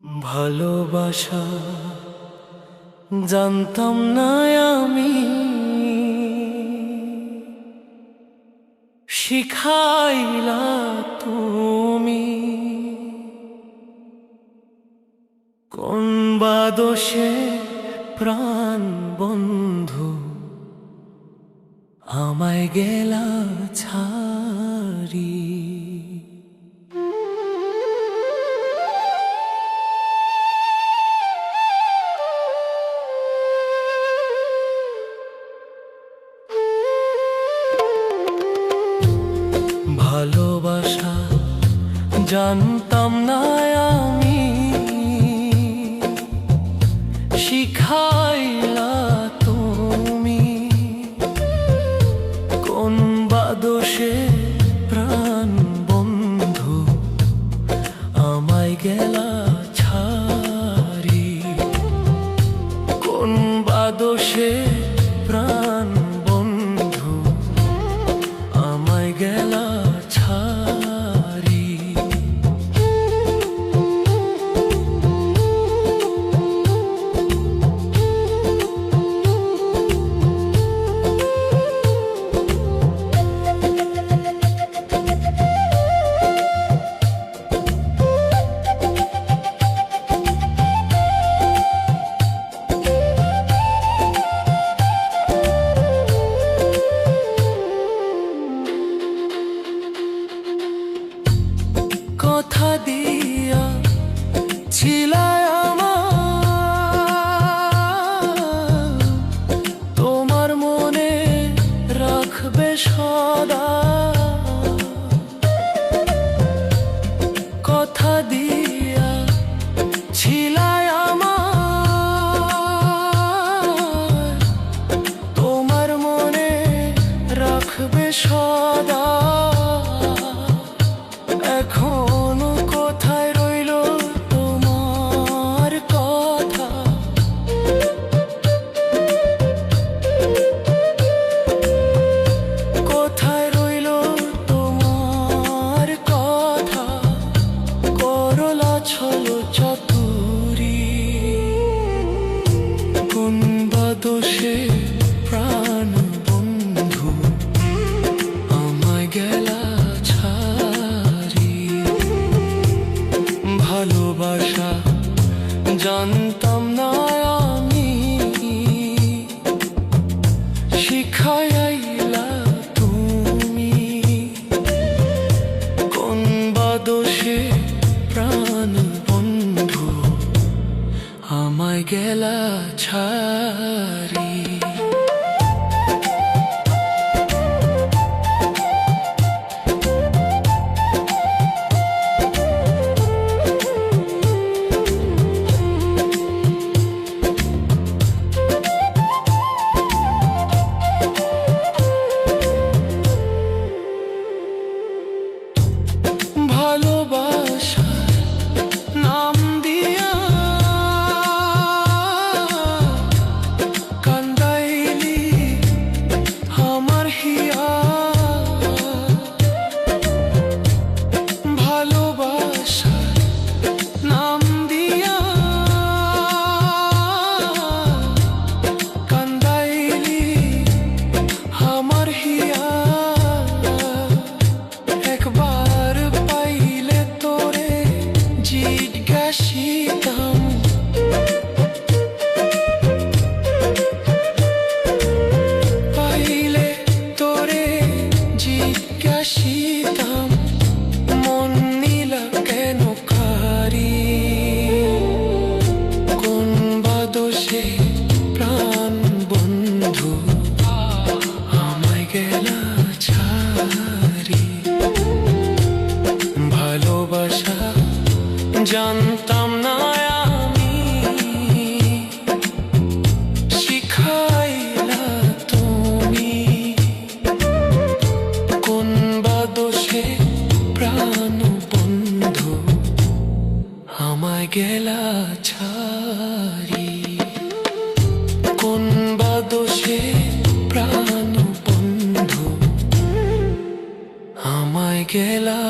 ভালোবাসা জানতাম না আমি, শিখাইলা তুমি। কোন বা দোষে প্রাণ বন্ধু আমায় গেলা ছাড়ি। ভালোবাসা জানতাম না আমি, শিখাইলা তুমি। কোন বা দোষে প্রাণ বন্ধু আমায় গেলা ছাড়ি। কোন বা দোষে প্রাণ বন্ধু আমায় গেলা ছাড়ি। কথা দিয়া ছিলাই আমার, তোমার মনে রাখবে সদা। কথা দিয়া ছিলাই আমার, তোমার মনে রাখবে সদা। এখনো কোথায় রইল তোমার কথা, কোথায় রইল তোমার কথা। করলা ছলো চাতুরি, কোন বা দোষে প্রাণ বন্ধু আমায় গেলা ছাড়ি। ভালোবাসা জানতাম না আমি, শিখাইলা তুমি। কোন বা দোষে প্রাণ বন্ধু আমায় গেলা ছাড়ি। ভালোবাসার নাম দিয়া কান্দাইলি আমার হিয়া। ভালোবাসার নাম দিয়া কান্দাইলি আমার হিয়া। একবার পাইলে তোরে জিজ্ঞাসিতাম, পাইলে তোরে জিজ্ঞাসিতাম, মন নিলা কেন কারি। কোন বা দোষে প্রাণ বন্ধু আমায় গেলা ছাড়ি। ভালোবাসা জানতাম না আমি, শিখাইলা তুমি। কোন বা দোষে প্রাণ বন্ধু আমায় গেলা ছাড়ি। কোন বা দোষে প্রাণ বন্ধু আমায় গেলা